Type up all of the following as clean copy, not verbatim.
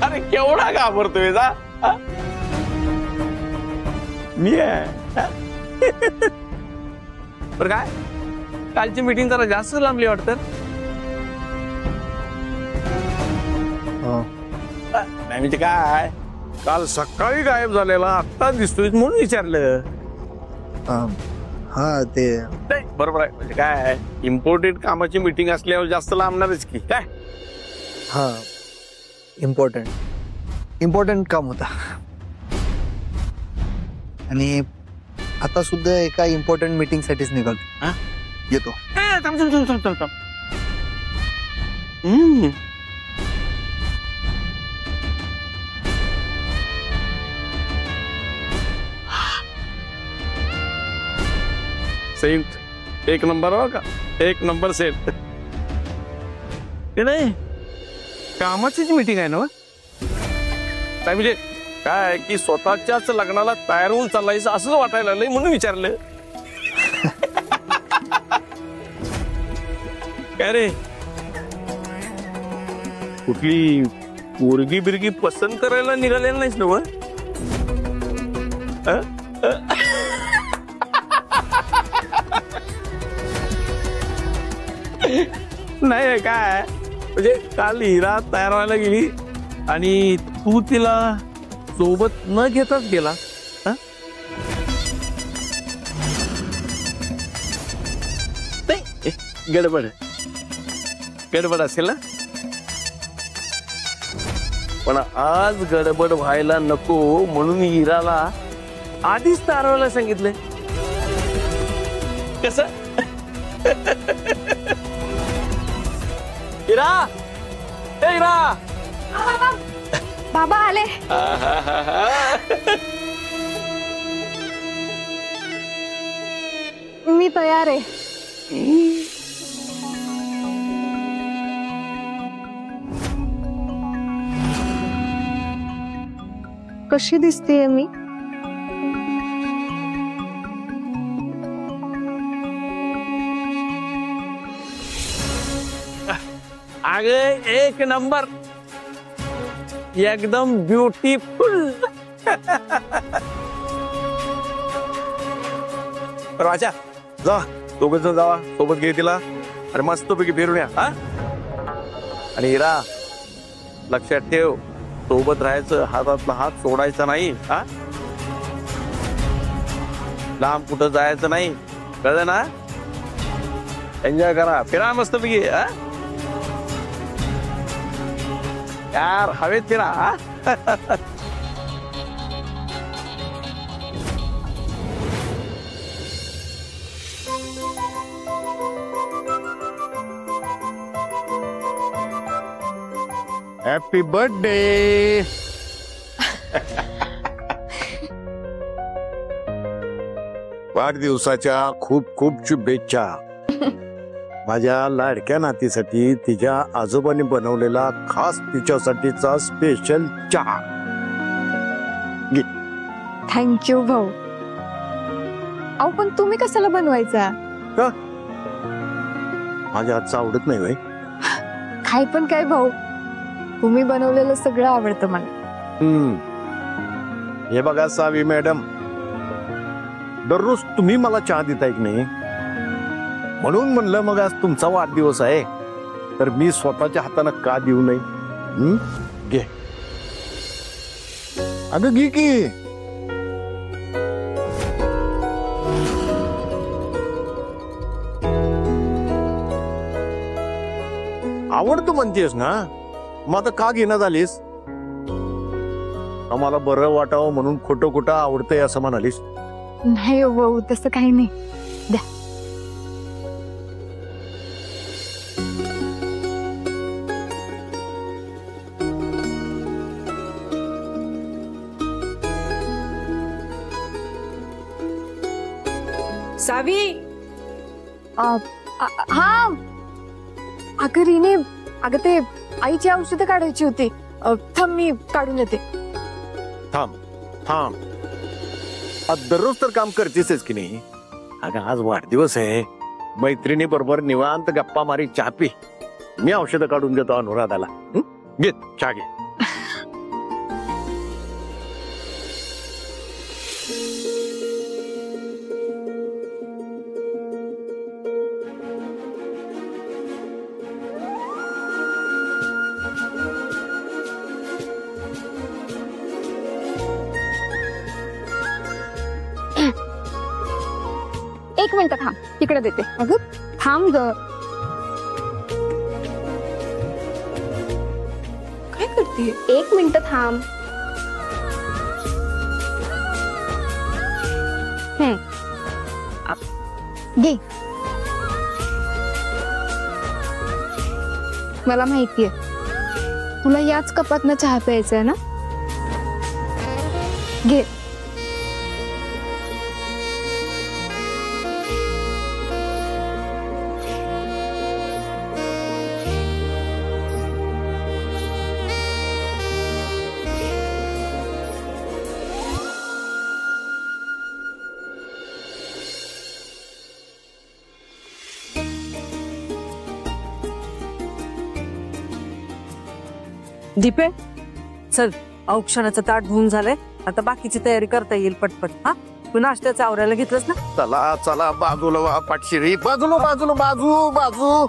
अरे केवढा घाबरतोय जा मी आहे बरं काय कालची मीटिंग जरा जास्त लांबली वाटतं नाही म्हणजे काय काल सकाळी गायब झालेला आत्ता दिसतोय म्हणून विचारलं हा ते नाही बरोबर आहे म्हणजे काय इम्पॉर्टंट कामाची मीटिंग असल्यावर जास्त लांबणारच की काय हा इम्पॉर्टंट काम होता आणि आता सुद्धा एका इम्पॉर्टंट मीटिंग साठीच निघालो येतो संयुक्त एक नंबर हो का एक नंबर सेट ते नाही कामाचीच मीटिंग आहे ना काय म्हणजे काय की स्वतःच्याच लग्नाला तयार होऊन चाललायचं असं वाटायला लागलंय म्हणून विचारलं काय रे कुठली पोरगी बिरगी पसंत करायला निघालेलं नाहीस ना नाही काय म्हणजे काल हिरा तयार व्हायला गेली आणि तू तिला सोबत न घेताच गेला नाही गडबड असेल ना पण आज गडबड व्हायला नको म्हणून हिराला आधीच तयार व्हायला सांगितलंय कसं हिरा हिरा बाबा आले मी तयार आहे कशी दिसतेय मी आगे एक नंबर एकदम ब्युटिफुल राजा जा दोघं जण जावा सोबत घे तिला आणि मस्तपैकी फिरून या आणि हिरा लक्षात ठेव सोबत राहायचं हातातला हात सोडायचा नाही लांब कुठं जायचं नाही कळलं ना एन्जॉय करा फिरा मस्तपैकी यार हवेत फिरा हॅपी बर्थडे वाढदिवसाच्या खूप खूप शुभेच्छा माझ्या लाडक्या नातीसाठी तिच्या आजोबांनी बनवलेला खास तिच्यासाठीचा स्पेशल चहा घे थँक्यू भाऊ अहो पण तुम्ही कशाला बनवायचा का माझ्या हातचं आवडत नाही बाई काय पण काय भाऊ तुम्ही बनवलेलं सगळं आवडतं मला हे बघा सावी मॅडम दररोज तुम्ही मला चहा देताय की नाही म्हणून म्हणलं मग आज तुमचा वाढदिवस आहे तर मी स्वतःच्या हाताने का देऊ नये घे अगं घे की आवडतो म्हणतेस ना मग आता का घेणं झालीस आम्हाला बरं वाटावं म्हणून खोटं खोटं आवडतंय असं म्हणालीस नाही भाऊ तसं काही नाही द्या सावी हा अगं रीने अगं ते आईची औषधं काढायची होती थांब मी काढून येते थांब थांब आज दररोज तर काम करतेस की नाही अगं आज वाढदिवस आहे मैत्रिणी बरोबर निवांत गप्पा मारी चहा पी मी औषधं काढून देतो अनुराधाला. घे चहा घे. एक मिनिट थांब, तिकडे देते. अगं थांब ग. काय करते? एक मिनिट थांब. घे. मला माहितीये तुला याच कपातनं चहा प्यायचा आहे ना. घे. दीपे चल, औक्षणाचं ताट धुवून झालंय, आता बाकीची तयारी करता येईल पटपट. हा तू नाश्त्याचं आवरायला घेतलंस ना. चला चला बाजूला वा पाठशिरी. बाजूला बाजूला बाजू बाजू.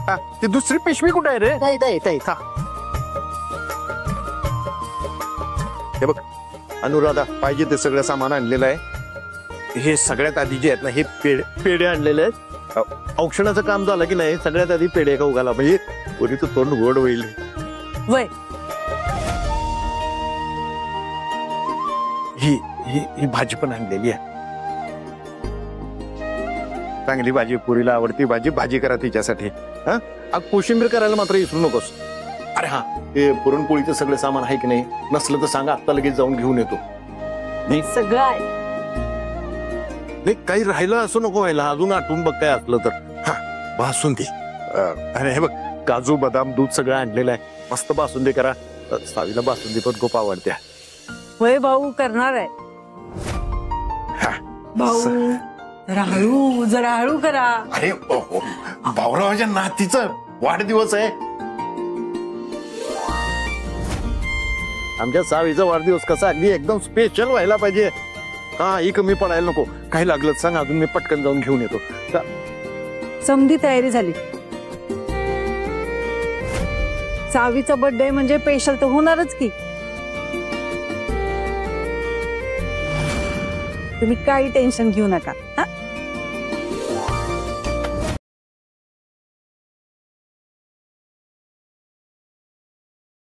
हा, ती दुसरी पिशवी कुठे आहे रे? हा. हे बघ अनुराधा, पाहिजे ते सगळं सामान आणलेलं आहे. हे सगळ्यात आधी जे आहेत ना, हे पेढे आणलेले आहेत. औक्षणाचं काम झालं की नाही, सगळ्यात आधी पेढे खाऊ घाला, म्हणजे पोरीचं तोंड गोड होईल. वय ही भाजी पण आणलेली आहे. चांगली भाजी, पुरीला आवडती भाजी. भाजी करा तिच्यासाठी. हा, कोशिंबीर करायला मात्र विसरू नकोस. अरे हा, ते पुरणपोळीचं सगळं सामान आहे की नाही, नसलं तर सांगा, आत्ता लगेच जाऊन घेऊन येतो. सगळं आहे. नाही काही राहिलं असं नको व्हायला, अजून आठवून बघ काय असलं तर. हा, बासुंदी. अरे हे बघ, काजू बदाम दूध सगळं आणलेलं आहे. मस्त बासुंदी करा. सावीला बासुंदी पण खूप आवडत्या. वय भाऊ करणार आहे. भाऊ जरा हळू, जरा हळू करा. अरे भाऊरावाच्या नातीचा वाढदिवस आहे. आमच्या सावीचा वाढदिवस कसा अगदी एकदम स्पेशल व्हायला पाहिजे. हा, ही कमी पडायला नको. काही लागलं सांग, अजून मी पटकन जाऊन घेऊन येतो. समधी तयारी झाली. सावीचा बर्थडे म्हणजे स्पेशल तर होणारच की. तुम्ही काही टेन्शन घेऊ नका. हा,